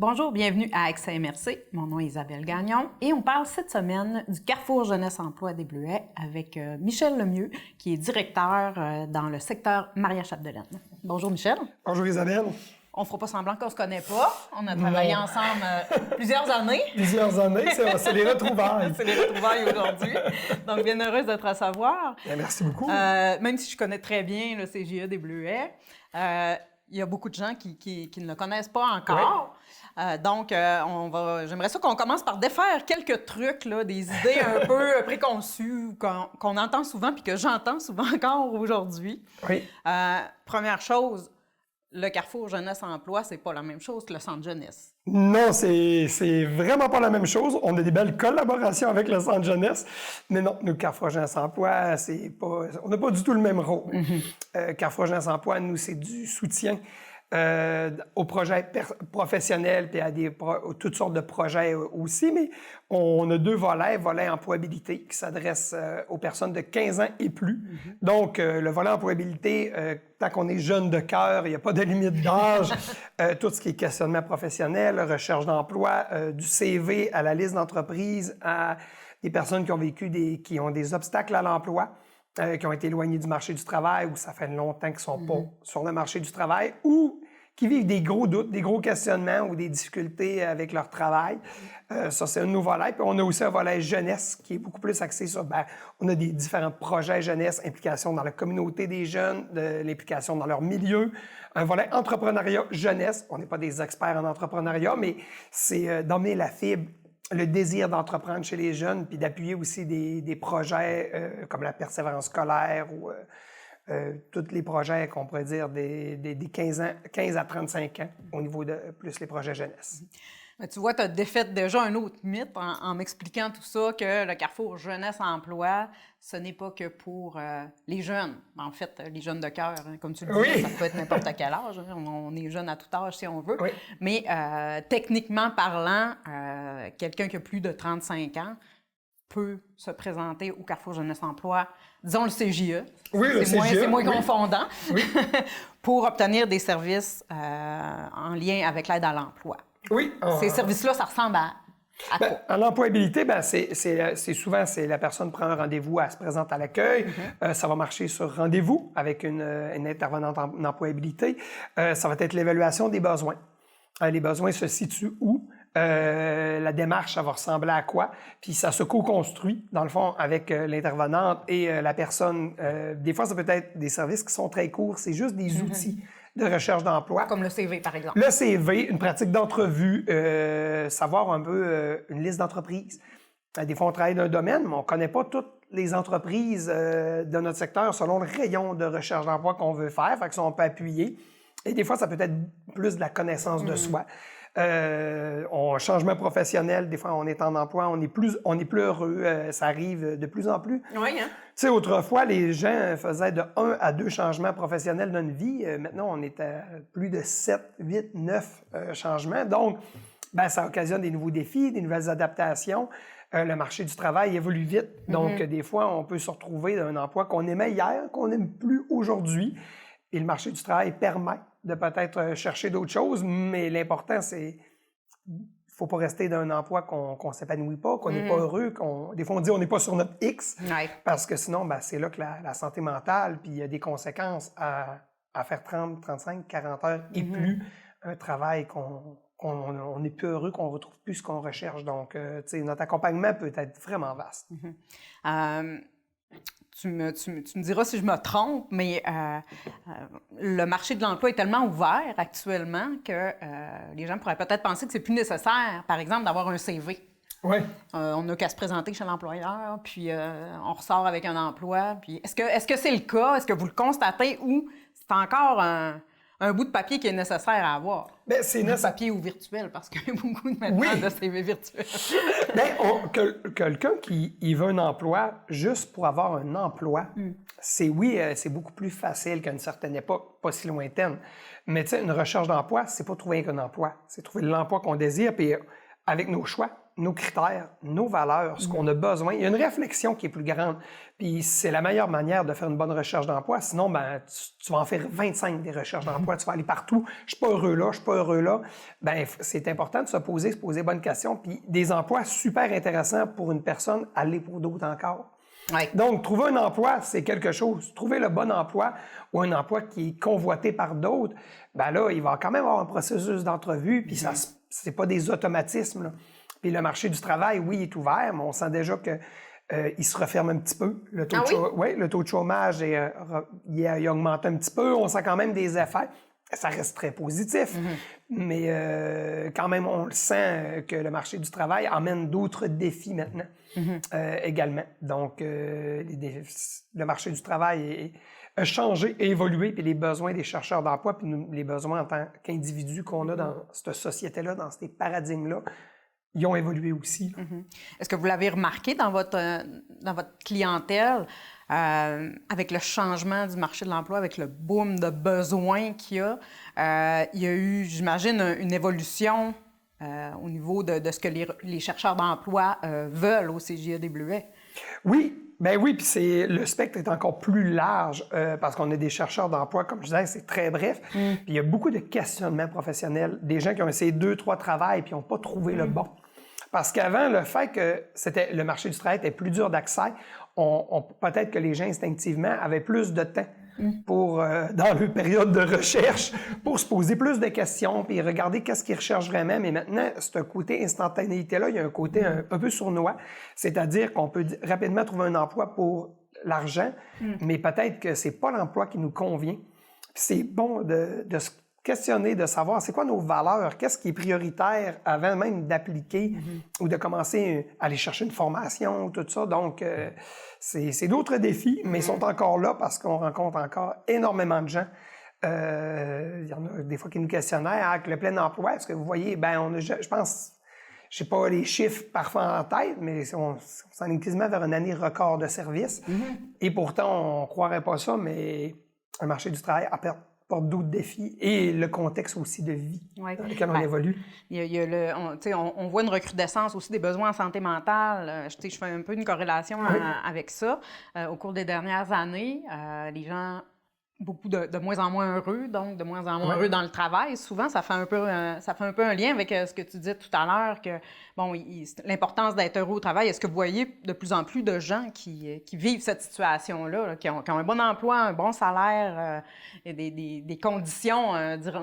Bonjour, bienvenue à Accès MRC. Mon nom est Isabelle Gagnon et on parle cette semaine du Carrefour Jeunesse Emploi des Bleuets avec Michel Lemieux, qui est directeur dans le secteur Maria-Chapdelaine. Bonjour Michel. Bonjour Isabelle. On ne fera pas semblant qu'on ne se connaît pas. On a travaillé ensemble plusieurs années. Plusieurs années, c'est les retrouvailles. C'est les retrouvailles aujourd'hui. Donc, bien heureuse de te recevoir. Bien, merci beaucoup. Même si je connais très bien le CGE des Bleuets, il y a beaucoup de gens qui ne le connaissent pas encore. Oui. Donc, j'aimerais ça qu'on commence par défaire quelques trucs, là, des idées un peu préconçues qu'on entend souvent puis que j'entends souvent encore aujourd'hui. Oui. Première chose, le Carrefour Jeunesse Emploi, c'est pas la même chose que le Centre Jeunesse. Non, c'est vraiment pas la même chose. On a des belles collaborations avec le Centre Jeunesse, mais non, nous, Carrefour Jeunesse Emploi, on n'a pas du tout le même rôle. Mm-hmm. Carrefour Jeunesse Emploi, nous, c'est du soutien aux projets professionnels et à toutes sortes de projets aussi, mais on a deux volets. Volet employabilité qui s'adresse aux personnes de 15 ans et plus. Mm-hmm. Donc, le volet employabilité, tant qu'on est jeune de cœur, il n'y a pas de limite d'âge. Tout ce qui est questionnement professionnel, recherche d'emploi, du CV à la liste d'entreprise, à des personnes qui ont vécu qui ont des obstacles à l'emploi. Qui ont été éloignés du marché du travail ou ça fait longtemps qu'ils ne sont pas sur le marché du travail ou qui vivent des gros doutes, des gros questionnements ou des difficultés avec leur travail. Ça, c'est un nouveau volet. Puis on a aussi un volet jeunesse qui est beaucoup plus axé sur... on a des différents projets jeunesse, implication dans la communauté des jeunes, l'implication dans leur milieu. Un volet entrepreneuriat jeunesse. On n'est pas des experts en entrepreneuriat, mais c'est d'emmener la fibre, le désir d'entreprendre chez les jeunes, puis d'appuyer aussi des projets comme la persévérance scolaire ou tous les projets qu'on pourrait dire des 15 à 35 ans au niveau de plus les projets jeunesse. Mais tu vois, tu as défait déjà un autre mythe en m'expliquant tout ça, que le Carrefour Jeunesse Emploi, ce n'est pas que pour les jeunes. En fait, les jeunes de cœur, hein, comme tu le dis, ça peut être n'importe quel âge. Hein, on est jeune à tout âge si on veut. Oui. Mais techniquement parlant, quelqu'un qui a plus de 35 ans peut se présenter au Carrefour Jeunesse Emploi, disons le CJE. Oui, le CJE. C'est moins confondant, pour obtenir des services en lien avec l'aide à l'emploi. Oui. Ces services-là, ça ressemble à quoi? En employabilité, c'est souvent la personne prend un rendez-vous, elle se présente à l'accueil. Ça va marcher sur rendez-vous avec une intervenante en employabilité. Ça va être l'évaluation des besoins. Les besoins se situent où? La démarche, ça va ressembler à quoi? Puis ça se co-construit, dans le fond, avec l'intervenante et la personne. Des fois, ça peut être des services qui sont très courts. C'est juste des outils de recherche d'emploi. Comme le CV, par exemple. Le CV, une pratique d'entrevue, savoir un peu une liste d'entreprises. Des fois, on travaille dans un domaine, mais on ne connaît pas toutes les entreprises de notre secteur selon le rayon de recherche d'emploi qu'on veut faire. Fait que ça, on peut appuyer. Et des fois, ça peut être plus de la connaissance de soi. Changement professionnel, des fois, on est en emploi, on est plus heureux. Ça arrive de plus en plus. Oui, hein? Tu sais, autrefois, les gens faisaient de 1 à 2 changements professionnels dans une vie. Maintenant, on est à plus de 7, 8, 9 changements. Donc, ça occasionne des nouveaux défis, des nouvelles adaptations. Le marché du travail évolue vite. Donc, des fois, on peut se retrouver dans un emploi qu'on aimait hier, qu'on n'aime plus aujourd'hui. Et le marché du travail permet de peut-être chercher d'autres choses, mais l'important, c'est il ne faut pas rester dans un emploi qu'on ne s'épanouit pas, qu'on n'est pas heureux, des fois on dit on n'est pas sur notre X, parce que sinon, c'est là que la santé mentale, puis il y a des conséquences à faire 30, 35, 40 heures et plus, un travail qu'on n'est plus heureux, qu'on ne retrouve plus ce qu'on recherche. Donc, notre accompagnement peut être vraiment vaste. Tu me diras si je me trompe, mais le marché de l'emploi est tellement ouvert actuellement que les gens pourraient peut-être penser que c'est plus nécessaire, par exemple, d'avoir un CV. Oui. On n'a qu'à se présenter chez l'employeur, puis on ressort avec un emploi. Puis est-ce que c'est le cas? Est-ce que vous le constatez ou c'est encore un bout de papier qui est nécessaire à avoir? C'est papier ou virtuel, parce qu'il y a beaucoup de CV virtuels. Quelqu'un qui veut un emploi juste pour avoir un emploi, c'est beaucoup plus facile qu'à une certaine époque, pas si lointaine. Mais tu sais, une recherche d'emploi, c'est pas trouver un emploi, c'est trouver l'emploi qu'on désire, puis avec nos choix. nos critères, nos valeurs, ce qu'on a besoin. Il y a une réflexion qui est plus grande. Puis c'est la meilleure manière de faire une bonne recherche d'emploi. Sinon, ben, tu vas en faire 25 des recherches d'emploi. Tu vas aller partout. Je suis pas heureux là, je suis pas heureux là. Ben, c'est important de se poser bonnes questions. Puis des emplois super intéressants pour une personne, aller pour d'autres encore. Ouais. Donc, trouver un emploi, c'est quelque chose. Trouver le bon emploi ou un emploi qui est convoité par d'autres, ben là, il va quand même avoir un processus d'entrevue, puis ça, c'est pas des automatismes, là. Puis le marché du travail, oui, il est ouvert, mais on sent déjà que il se referme un petit peu. Le taux, le taux de chômage il augmente un petit peu. On sent quand même des effets. Ça reste très positif, mais quand même, on le sent que le marché du travail amène d'autres défis maintenant également. Donc, le marché du travail a changé et évolué, puis les besoins des chercheurs d'emploi, puis les besoins en tant qu'individus qu'on a dans cette société-là, dans ces paradigmes-là, ils ont évolué aussi. Est-ce que vous l'avez remarqué dans votre clientèle, avec le changement du marché de l'emploi, avec le boom de besoins qu'il y a? Il y a eu, j'imagine, une évolution au niveau de ce que les chercheurs d'emploi veulent au CJAWA. Oui, ben oui, puis le spectre est encore plus large parce qu'on a des chercheurs d'emploi, comme je disais, c'est très bref. Puis il y a beaucoup de questionnements professionnels, des gens qui ont essayé 2-3 travails puis qui n'ont pas trouvé le bon. Parce qu'avant, le fait que le marché du travail était plus dur d'accès, peut-être que les gens instinctivement avaient plus de temps pour, dans leur période de recherche, pour se poser plus de questions puis regarder qu'est-ce qu'ils recherchent vraiment. Mais maintenant, ce côté instantanéité-là, il y a un côté un peu sournois, c'est-à-dire qu'on peut rapidement trouver un emploi pour l'argent, mais peut-être que c'est pas l'emploi qui nous convient. Puis c'est bon de se questionner, de savoir c'est quoi nos valeurs, qu'est-ce qui est prioritaire avant même d'appliquer ou de commencer à aller chercher une formation, tout ça. Donc, c'est d'autres défis, mais ils sont encore là parce qu'on rencontre encore énormément de gens. Il y en a des fois qui nous questionnaient avec le plein emploi. Est-ce que vous voyez, je pense, je sais pas les chiffres parfois en tête, mais on s'en est quasiment vers une année record de services. Et pourtant, on croirait pas ça, mais un marché du travail apporte d'autres défis et le contexte aussi de vie dans lequel on évolue. On voit une recrudescence aussi des besoins en santé mentale. Je fais un peu une corrélation avec ça. Au cours des dernières années, les gens beaucoup de moins en moins heureux, donc de moins en moins heureux dans le travail. Souvent, ça fait un peu un lien avec ce que tu disais tout à l'heure, que l'importance d'être heureux au travail. Est-ce que vous voyez de plus en plus de gens qui vivent cette situation-là, qui ont un bon emploi, un bon salaire, et des conditions,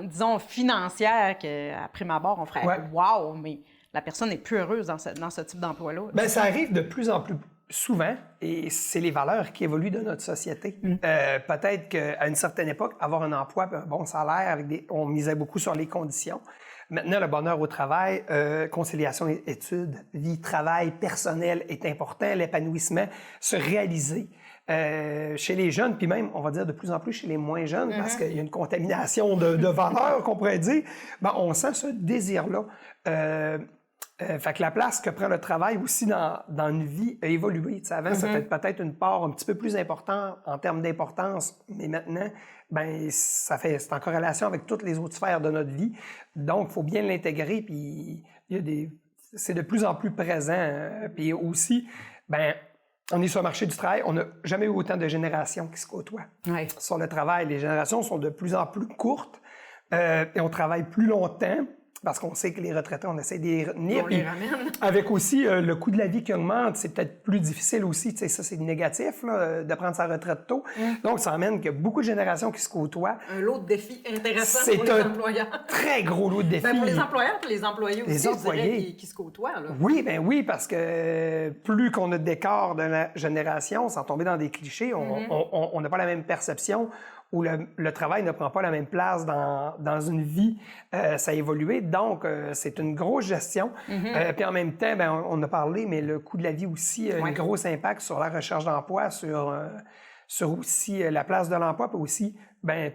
disons, financières qu'à prime abord, on ferait « wow », mais la personne n'est plus heureuse dans ce type d'emploi-là. Bien, ça arrive de plus en plus souvent, et c'est les valeurs qui évoluent de notre société. Peut-être qu'à une certaine époque, avoir un emploi, un bon salaire, on misait beaucoup sur les conditions. Maintenant, le bonheur au travail, conciliation études, vie, travail, personnel est important, l'épanouissement, se réaliser. Chez les jeunes, puis même, on va dire de plus en plus chez les moins jeunes, parce qu'il y a une contamination de valeurs, qu'on pourrait dire, on sent ce désir-là. Fait que la place que prend le travail aussi dans une vie a évolué. T'sais, avant, c'était peut-être une part un petit peu plus importante en termes d'importance, mais maintenant, c'est en corrélation avec toutes les autres sphères de notre vie. Donc, il faut bien l'intégrer, puis c'est de plus en plus présent. Puis aussi, on est sur le marché du travail, on n'a jamais eu autant de générations qui se côtoient. Sur le travail, les générations sont de plus en plus courtes et on travaille plus longtemps. Parce qu'on sait que les retraités, on essaie de les retenir. On les ramène. Avec aussi le coût de la vie qui augmente, c'est peut-être plus difficile aussi. Tu sais, ça, c'est négatif, là, de prendre sa retraite tôt. Donc, ça amène qu'il y a beaucoup de générations qui se côtoient. Un lot de défis intéressants pour les employeurs. C'est un très gros lot de défis. Pour les employeurs et les employés aussi, je dirais, qui se côtoient. Là. Oui, parce que plus qu'on a d'écart de la génération, sans tomber dans des clichés, on n'a pas la même perception où le travail ne prend pas la même place dans une vie, ça a évolué. Donc, c'est une grosse gestion. Puis en même temps, on a parlé, mais le coût de la vie aussi a un gros impact sur la recherche d'emploi, sur aussi la place de l'emploi, puis aussi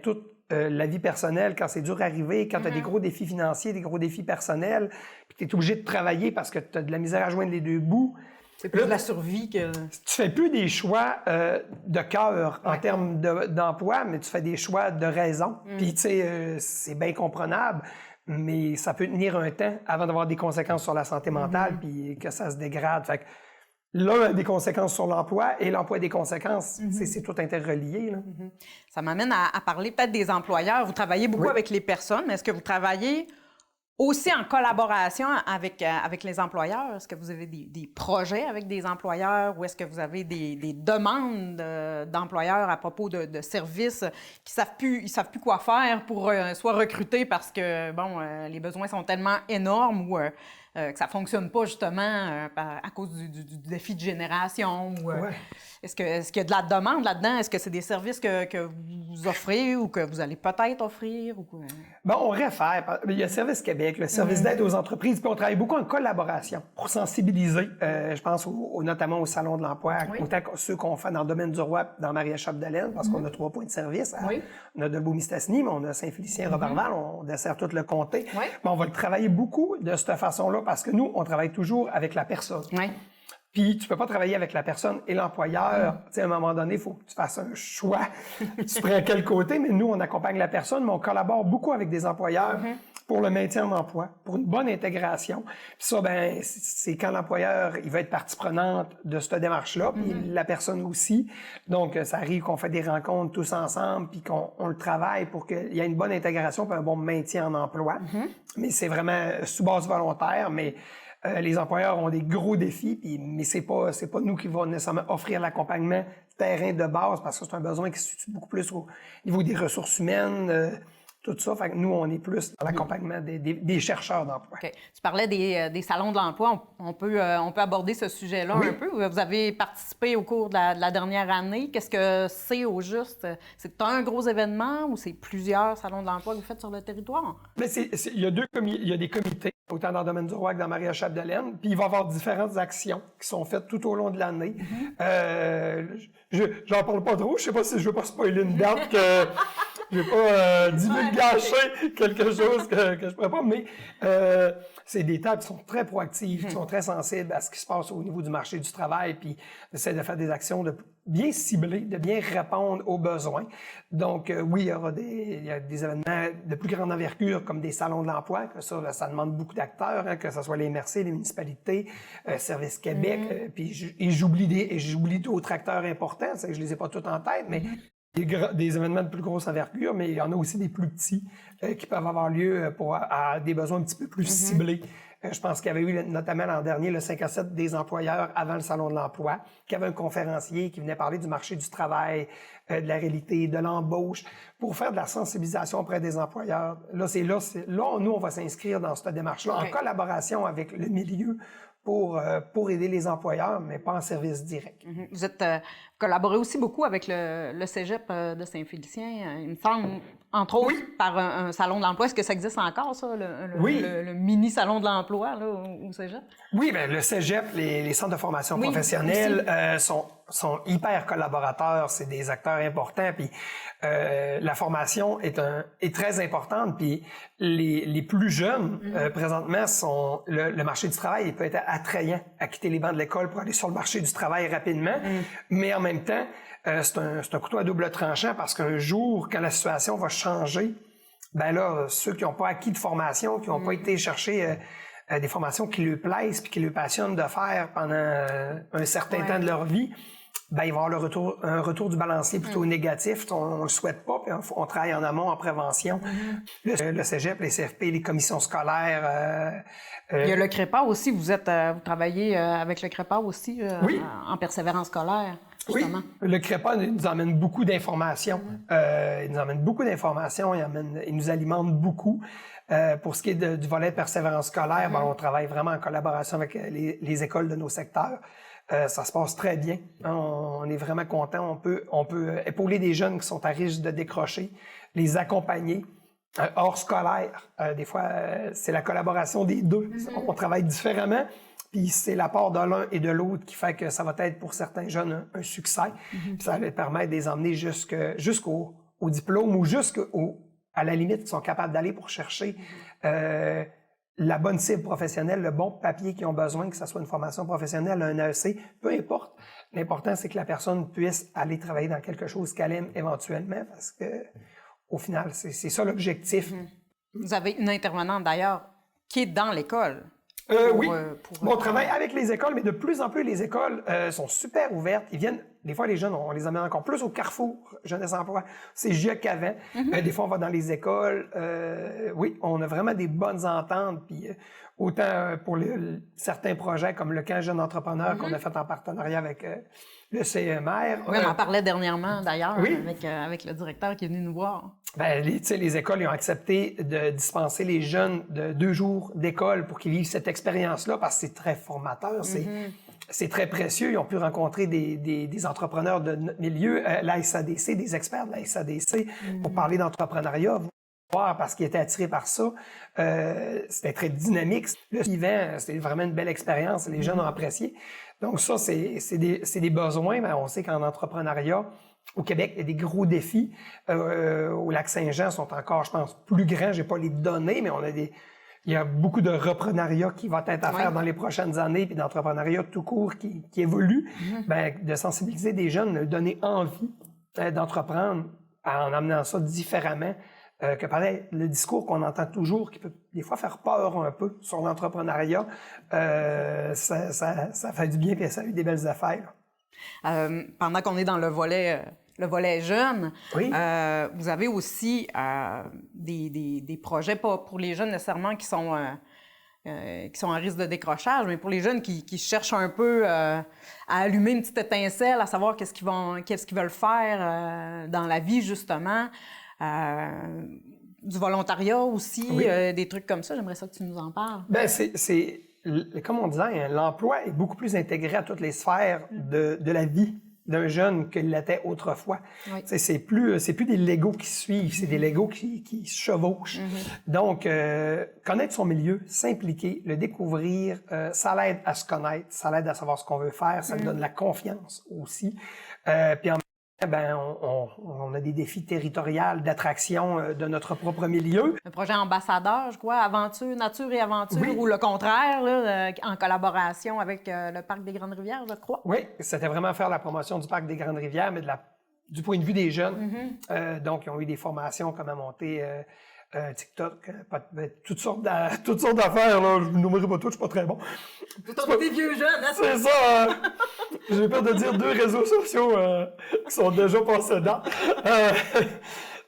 toute la vie personnelle, quand c'est dur à arriver, quand tu as des gros défis financiers, des gros défis personnels, puis tu es obligé de travailler parce que tu as de la misère à joindre les deux bouts. C'est plus de la survie que... Tu fais plus des choix de cœur en termes d'emploi, mais tu fais des choix de raison. Puis, tu sais, c'est bien comprenable. mais ça peut tenir un temps avant d'avoir des conséquences sur la santé mentale puis que ça se dégrade. Fait que l'un a des conséquences sur l'emploi et l'emploi a des conséquences. C'est tout interrelié. Là. Ça m'amène à parler peut-être des employeurs. Vous travaillez beaucoup avec les personnes, mais est-ce que vous travaillez aussi en collaboration avec les employeurs? Est-ce que vous avez des projets avec des employeurs ou est-ce que vous avez des demandes d'employeurs à propos de services qui ils savent plus quoi faire pour soit recruter parce que, les besoins sont tellement énormes ou que ça ne fonctionne pas justement à cause du défi de génération? Ou, est-ce qu'il y a de la demande là-dedans? Est-ce que c'est des services que vous offrez ou que vous allez peut-être offrir? Ou... Bon, on réfère. Il y a Service Québec, le service d'aide aux entreprises, puis on travaille beaucoup en collaboration pour sensibiliser, je pense notamment au Salon de l'emploi, autant que ceux qu'on fait dans le domaine du roi, dans Maria-Chapdelaine, parce qu'on a 3 points de service. On a Dolbeau-Mistassini, mais on a Saint-Félicien-Roberval, on dessert tout le comté. Mais on va le travailler beaucoup de cette façon-là parce que nous, on travaille toujours avec la personne. Puis tu peux pas travailler avec la personne et l'employeur. Tu sais, à un moment donné, il faut que tu fasses un choix. Tu prends quel côté, mais nous, on accompagne la personne, mais on collabore beaucoup avec des employeurs pour le maintien en emploi, pour une bonne intégration. Puis ça, ben, c'est quand l'employeur, il va être partie prenante de cette démarche-là, puis la personne aussi. Donc, ça arrive qu'on fait des rencontres tous ensemble, puis qu'on le travaille pour qu'il y ait une bonne intégration, puis un bon maintien en emploi. Mais c'est vraiment sous base volontaire, mais les employeurs ont des gros défis, mais c'est pas nous qui va nécessairement offrir l'accompagnement terrain de base parce que c'est un besoin qui se situe beaucoup plus au niveau des ressources humaines, tout ça. Fait que nous, on est plus dans l'accompagnement des chercheurs d'emploi. Okay. Tu parlais des salons de l'emploi. On peut aborder ce sujet-là un peu. Vous avez participé au cours de la dernière année. Qu'est-ce que c'est au juste? C'est un gros événement ou c'est plusieurs salons de l'emploi que vous faites sur le territoire? Mais il y a des comités, autant dans le domaine du roi que dans Maria-Chapdelaine. Puis il va y avoir différentes actions qui sont faites tout au long de l'année. J'en parle pas trop. Je sais pas si je veux pas spoiler une date que je vais pas divulgacher quelque chose que je pourrais pas, mais c'est des tables qui sont très proactives, qui sont très sensibles à ce qui se passe au niveau du marché du travail, puis essaient de faire des actions de bien ciblées, de bien répondre aux besoins. Donc oui, il y a des événements de plus grande envergure comme des salons de l'emploi, que ça demande beaucoup d'acteurs, que ce soit les MRC, les municipalités, Service Québec, puis j'oublie d'autres acteurs importants, c'est que je les ai pas tous en tête, mais des événements de plus grosse envergure, mais il y en a aussi des plus petits qui peuvent avoir lieu à des besoins un petit peu plus ciblés. Je pense qu'il y avait eu notamment l'an dernier le 5 à 7 des employeurs avant le Salon de l'emploi, qui avait un conférencier qui venait parler du marché du travail, de la réalité, de l'embauche, pour faire de la sensibilisation auprès des employeurs. Là, nous, on va s'inscrire dans cette démarche-là en collaboration avec le milieu pour aider les employeurs, mais pas en service direct. Vous collaborez aussi beaucoup avec le Cégep de Saint-Félicien, il me semble, entre autres, par un salon de l'emploi. Est-ce que ça existe encore, ça, le mini-salon de l'emploi là, au Cégep? Oui, bien, le Cégep, les centres de formation professionnelle sont hyper collaborateurs, c'est des acteurs importants, puis la formation est très importante, puis les plus jeunes, présentement, le marché du travail peut être attrayant à quitter les bancs de l'école pour aller sur le marché du travail rapidement, mais en même temps, c'est un couteau à double tranchant parce qu'un jour, quand la situation va changer, ben là, ceux qui n'ont pas acquis de formation, qui n'ont pas été chercher des formations qui leur plaisent puis qui leur passionnent de faire pendant un certain temps de leur vie, ben il va y avoir un retour du balancier plutôt négatif. On le souhaite pas, puis on travaille en amont, en prévention. Le Cégep, les CFP, les commissions scolaires. Il y a le CREPA aussi. Vous travaillez avec le CREPA aussi en persévérance scolaire. Justement. Oui, le CREPA nous amène beaucoup d'informations. Il nous amène beaucoup d'informations. Il nous alimente beaucoup. Pour ce qui est du volet de persévérance scolaire, on travaille vraiment en collaboration avec les écoles de nos secteurs. Ça se passe très bien. On est vraiment content. On peut épauler des jeunes qui sont à risque de décrocher, les accompagner. Hors scolaire, des fois, c'est la collaboration des deux. On travaille différemment. Puis c'est l'apport de l'un et de l'autre qui fait que ça va être pour certains jeunes un succès. Puis ça va leur permettre de les emmener jusqu'au diplôme ou à la limite qu'ils sont capables d'aller pour chercher la bonne cible professionnelle, le bon papier qu'ils ont besoin, que ce soit une formation professionnelle, un AEC, peu importe. L'important, c'est que la personne puisse aller travailler dans quelque chose qu'elle aime éventuellement parce que au final, c'est ça l'objectif. Vous avez une intervenante, d'ailleurs, qui est dans l'école. Oui. On travaille avec les écoles, mais de plus en plus, les écoles sont super ouvertes. Ils viennent, des fois, les jeunes, on les amène encore plus au Carrefour Jeunesse Emploi. C'est GIA qu'avant. Des fois, on va dans les écoles. Oui, on a vraiment des bonnes ententes. Puis, autant pour certains projets comme le camp Jeune Entrepreneur qu'on a fait en partenariat avec le CEMR. Oui, on en parlait dernièrement, d'ailleurs, avec le directeur qui est venu nous voir. Ben, les écoles ils ont accepté de dispenser les jeunes de 2 jours d'école pour qu'ils vivent cette expérience-là parce que c'est très formateur, c'est très précieux. Ils ont pu rencontrer des entrepreneurs de notre milieu, la SADC, des experts de la SADC pour parler d'entrepreneuriat, voir parce qu'ils étaient attirés par ça. C'était très dynamique. Le suivant, c'était vraiment une belle expérience. Les jeunes ont apprécié. Donc ça, c'est des besoins. Ben, on sait qu'en entrepreneuriat, au Québec, il y a des gros défis. Au Lac-Saint-Jean, sont encore, je pense, plus grands. J'ai pas les données, mais il y a beaucoup de reprenariat qui va être à faire dans les prochaines années, puis d'entrepreneuriat tout court qui évolue. Ben, de sensibiliser des jeunes, de donner envie d'entreprendre en amenant ça différemment. Que pareil, le discours qu'on entend toujours, qui peut des fois faire peur un peu sur l'entrepreneuriat, ça fait du bien et ça a eu des belles affaires. Pendant qu'on est dans le volet jeune, vous avez aussi des projets, pas pour les jeunes nécessairement qui sont en risque de décrochage, mais pour les jeunes qui cherchent un peu à allumer une petite étincelle, à savoir qu'est-ce qu'ils veulent faire dans la vie, justement. Du volontariat aussi, des trucs comme ça. J'aimerais ça que tu nous en parles. Ben comme on disait, hein, l'emploi est beaucoup plus intégré à toutes les sphères de la vie d'un jeune qu'il l'était autrefois. C'est plus des Legos qui suivent, c'est des Legos qui se chevauchent. Donc, connaître son milieu, s'impliquer, le découvrir, ça l'aide à se connaître, ça l'aide à savoir ce qu'on veut faire, ça lui donne la confiance aussi. Puis ben, on a des défis territoriaux d'attraction de notre propre milieu. Un projet ambassadeur, je crois, aventure, nature et aventure, ou le contraire, là, en collaboration avec le Parc des Grandes Rivières, je crois. Oui, c'était vraiment faire la promotion du Parc des Grandes Rivières, mais du point de vue des jeunes. Donc, ils ont eu des formations comme à monter TikTok, toutes sortes d'affaires, là. Je ne nommerai pas toutes, je suis pas très bon. Tout des vieux jeunes, hein? C'est ça! J'ai peur de dire 2 réseaux sociaux qui sont déjà passés dedans.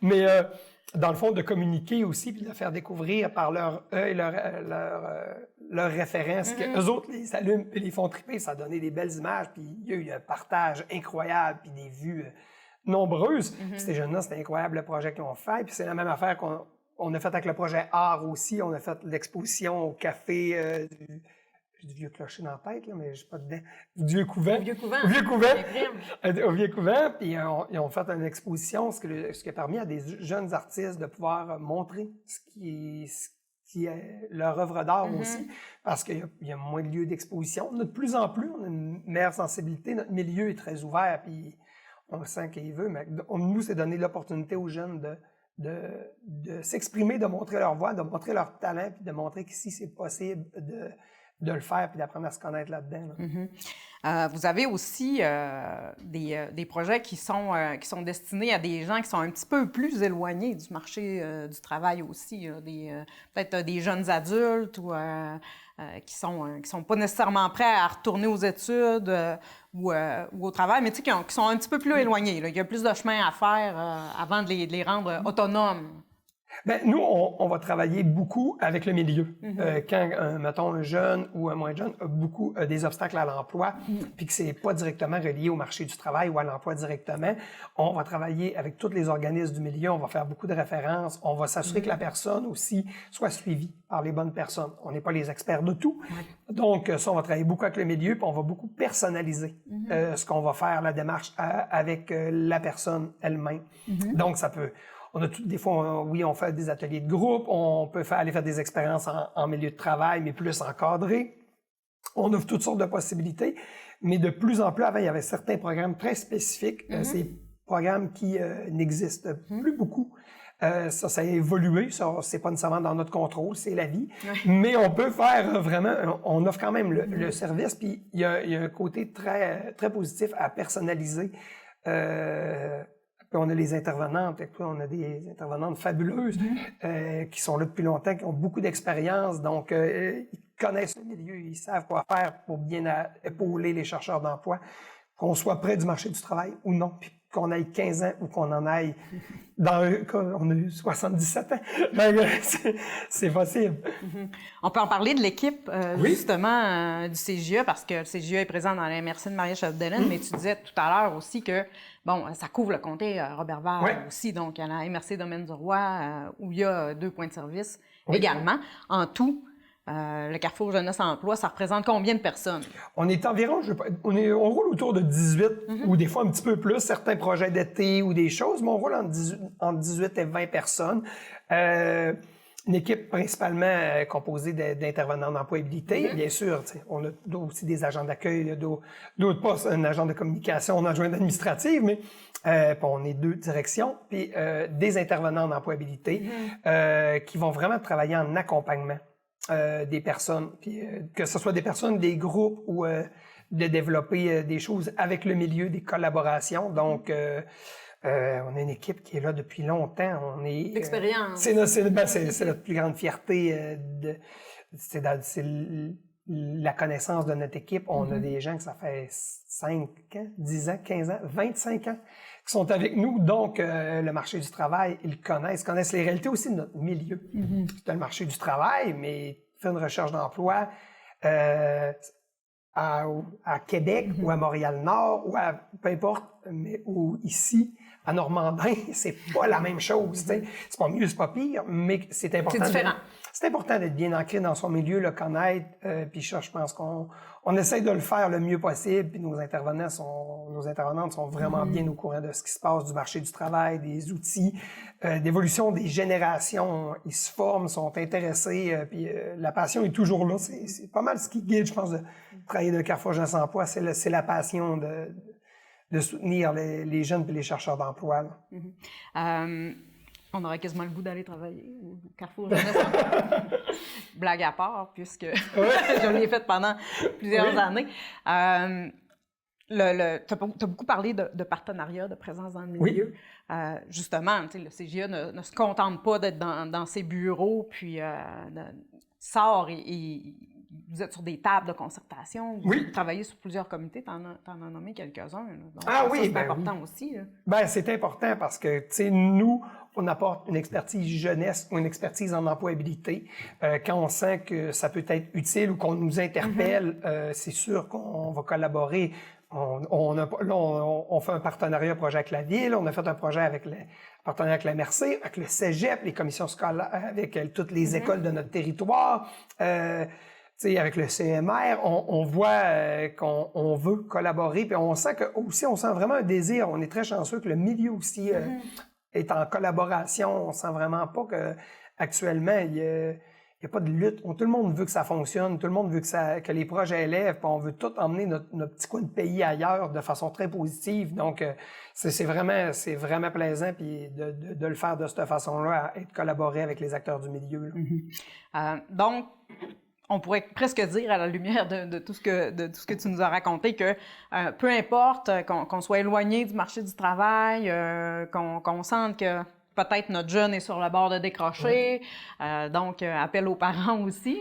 Mais dans le fond, de communiquer aussi, puis de faire découvrir par leur œil, leur référence, qu'eux autres les allument et les font triper. Ça a donné des belles images, puis il y a eu un partage incroyable, puis des vues nombreuses. Ces jeunes-là, c'était incroyable le projet qu'ils ont fait. Puis c'est la même affaire qu'on a fait avec le projet Art aussi. On a fait l'exposition au café j'ai du vieux clocher dans la tête, là, mais je suis pas dedans. Du Vieux Couvent. Au Vieux Couvent. Puis ils ont fait une exposition, ce qui a permis à des jeunes artistes de pouvoir montrer ce qui est leur œuvre d'art aussi, parce qu'il y a moins de lieux d'exposition. De plus en plus, on a une meilleure sensibilité. Notre milieu est très ouvert, puis on sent qu'il veut, mais nous, c'est donner l'opportunité aux jeunes de s'exprimer, de montrer leur voix, de montrer leur talent, puis de montrer qu'ici, c'est possible de le faire puis d'apprendre à se connaître là-dedans. Vous avez aussi des projets qui sont destinés à des gens qui sont un petit peu plus éloignés du marché du travail aussi, peut-être des jeunes adultes ou qui sont pas nécessairement prêts à retourner aux études ou au travail, mais qui sont un petit peu plus éloignés. Là. Il y a plus de chemin à faire avant de les rendre autonomes. Bien, nous, on va travailler beaucoup avec le milieu. Quand, mettons, un jeune ou un moins jeune a des obstacles à l'emploi, puis que c'est pas directement relié au marché du travail ou à l'emploi directement, on va travailler avec tous les organismes du milieu, on va faire beaucoup de références, on va s'assurer que la personne aussi soit suivie par les bonnes personnes. On n'est pas les experts de tout. Donc, ça, on va travailler beaucoup avec le milieu, puis on va beaucoup personnaliser ce qu'on va faire, la démarche avec la personne elle-même. Donc, ça peut... On a des fois, on fait des ateliers de groupe, on peut aller faire des expériences en milieu de travail, mais plus encadré. On offre toutes sortes de possibilités, mais de plus en plus, avant, il y avait certains programmes très spécifiques. Ces programmes qui n'existent plus beaucoup. Ça a évolué, ça, c'est pas nécessairement dans notre contrôle, c'est la vie. Mais on peut faire vraiment, on offre quand même le service, puis il y a un côté très, très positif à personnaliser Puis on a les intervenantes. On a des intervenantes fabuleuses qui sont là depuis longtemps, qui ont beaucoup d'expérience. Donc, ils connaissent le milieu, ils savent quoi faire pour bien épauler les chercheurs d'emploi, qu'on soit près du marché du travail ou non. Puis qu'on aille 15 ans ou qu'on en aille dans un cas, on a eu 77 ans. C'est possible. On peut en parler de l'équipe, Oui. justement, du CGE, parce que le CGE est présent dans la MRC de Maria-Chapdelaine, mais tu disais tout à l'heure aussi que, bon, ça couvre le comté Roberval aussi, donc il y a la MRC Domaine du Roi, où il y a 2 points de service également. En tout, le Carrefour Jeunesse Emploi, ça représente combien de personnes? On est environ, on roule autour de 18 ou des fois un petit peu plus, certains projets d'été ou des choses, mais on roule entre 18 et 20 personnes. Une équipe principalement composée d'intervenants d'employabilité. Bien sûr, on a aussi des agents d'accueil, d'autres postes, un agent de communication, un adjoint administrative, mais on est 2 directions, puis des intervenants d'employabilité qui vont vraiment travailler en accompagnement des personnes, puis que ce soit des personnes, des groupes ou de développer des choses avec le milieu, des collaborations. Donc, on a une équipe qui est là depuis longtemps. On est L'expérience. C'est notre plus grande fierté. C'est la connaissance de notre équipe. On a des gens que ça fait 5 ans, 10 ans, 15 ans, 25 ans qui sont avec nous. Donc, le marché du travail, ils connaissent les réalités aussi de notre milieu. C'est le marché du travail, mais faire une recherche d'emploi à Québec ou à Montréal-Nord ou peu importe, ou ici, à Normandin, c'est pas la même chose. C'est pas mieux, c'est pas pire, mais c'est important. C'est différent. C'est important d'être bien ancré dans son milieu, le connaître. Puis je pense qu'on essaye de le faire le mieux possible. Puis nos intervenantes sont vraiment bien au courant de ce qui se passe du marché du travail, des outils, d'évolution des générations. Ils se forment, sont intéressés. Puis la passion est toujours là. C'est pas mal ce qui guide, je pense, de travailler de Carrefour Jeunesse Emploi. C'est la passion de soutenir les jeunes et les chercheurs d'emploi. On aurait quasiment le goût d'aller travailler au Carrefour Jeunesse Emploi. Blague à part, puisque je l'ai fait pendant plusieurs années. Tu as beaucoup parlé de partenariat, de présence dans le milieu. Justement, le CGE ne se contente pas d'être dans ses bureaux, puis sort et vous êtes sur des tables de concertation, vous travaillez sur plusieurs comités, t'en as nommé quelques-uns. Donc c'est important aussi. Là. C'est important parce que, nous, on apporte une expertise jeunesse ou une expertise en employabilité. Quand on sent que ça peut être utile ou qu'on nous interpelle, c'est sûr qu'on va collaborer. On fait un partenariat projet avec la Ville, on a fait un projet avec partenariat avec la MRC, avec le Cégep, les commissions scolaires, avec toutes les écoles de notre territoire. Avec le CMR, on voit qu'on veut collaborer, puis on sent vraiment un désir. On est très chanceux que le milieu aussi est en collaboration. On sent vraiment pas que actuellement il y a pas de lutte. Tout le monde veut que ça fonctionne, tout le monde veut que les projets élèvent, puis on veut tout emmener notre petit coin de pays ailleurs de façon très positive. Donc c'est vraiment plaisant puis de le faire de cette façon-là, et de collaborer avec les acteurs du milieu. Donc on pourrait presque dire, à la lumière de tout ce que tu nous as raconté, que peu importe qu'on soit éloigné du marché du travail, qu'on sente que peut-être notre jeune est sur le bord de décrocher, donc appel aux parents aussi,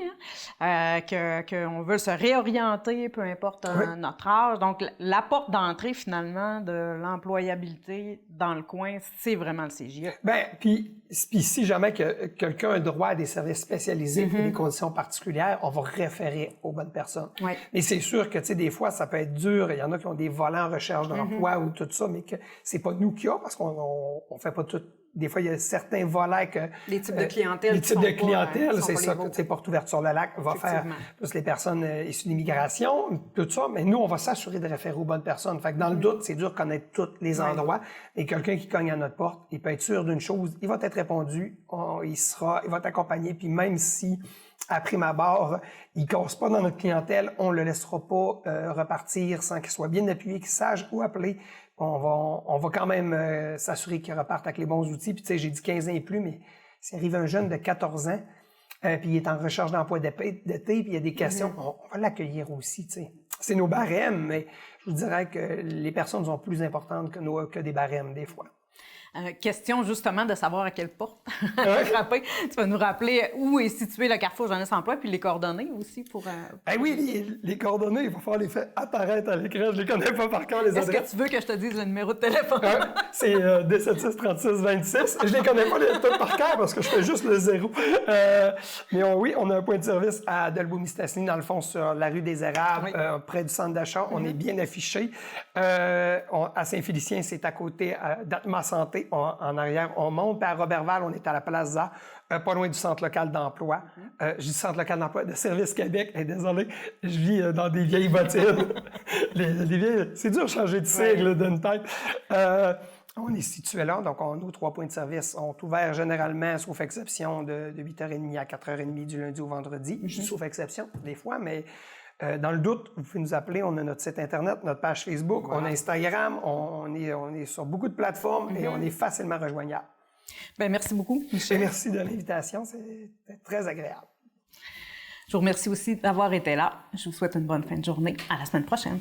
qu'on veut se réorienter, peu importe notre âge. Donc la porte d'entrée finalement de l'employabilité dans le coin, c'est vraiment le CGE. Puis si jamais que quelqu'un a droit à des services spécialisés pour des conditions particulières, on va référer aux bonnes personnes. Mais c'est sûr que des fois ça peut être dur. Il y en a qui ont des volants en recherche d'emploi ou tout ça, mais que c'est pas nous qui a parce qu'on fait pas tout. Des fois, il y a certains volets que... Les types de clientèle. Les types de clientèle, c'est ça. Porte ouverte sur le lac va faire plus les personnes issues d'immigration, tout ça. Mais nous, on va s'assurer de référer aux bonnes personnes. Fait que dans le doute, c'est dur de connaître tous les endroits. Et quelqu'un qui cogne à notre porte, il peut être sûr d'une chose, il va être répondu, il va être accompagné. Puis même si, à prime abord, il ne casse pas dans notre clientèle, on le laissera pas repartir sans qu'il soit bien appuyé, qu'il sache où appeler. On va quand même s'assurer qu'il reparte avec les bons outils. Puis j'ai dit 15 ans et plus, mais s'il arrive un jeune de 14 ans, puis il est en recherche d'emploi d'été, puis il y a des questions, on va l'accueillir aussi. C'est nos barèmes, mais je vous dirais que les personnes sont plus importantes que des barèmes des fois. Question justement de savoir à quelle porte frapper. Tu vas nous rappeler où est situé le Carrefour Jeunesse Emploi, puis les coordonnées aussi pour... oui, les coordonnées, il va falloir les faire apparaître à l'écran. Je les connais pas par cœur, les adresses. Est-ce que tu veux que je te dise le numéro de téléphone? C'est 276-36-26. Je les connais pas tous par cœur parce que je fais juste le 0. Mais oui, on a un point de service à Dolbeau-Mistassini, dans le fond, sur la rue des Érables, près du centre d'achat. On est bien affiché. À Saint-Félicien, c'est à côté d'Atma Santé. En arrière, on monte. Puis à Roberval, on est à la Plaza, pas loin du centre local d'emploi. Je dis centre local d'emploi de Service Québec. Désolé, je vis dans des vieilles bottines. les vieilles, c'est dur de changer de sigle d'une tête. On est situé là, donc nos 3 points de service sont ouverts généralement, sauf exception, de 8h30 à 4h30 du lundi au vendredi. Sauf exception, des fois, mais... dans le doute, vous pouvez nous appeler. On a notre site Internet, notre page Facebook, on a Instagram, on est sur beaucoup de plateformes et on est facilement rejoignable. Bien, merci beaucoup, Michel. Merci de l'invitation, c'était très agréable. Je vous remercie aussi d'avoir été là. Je vous souhaite une bonne fin de journée. À la semaine prochaine.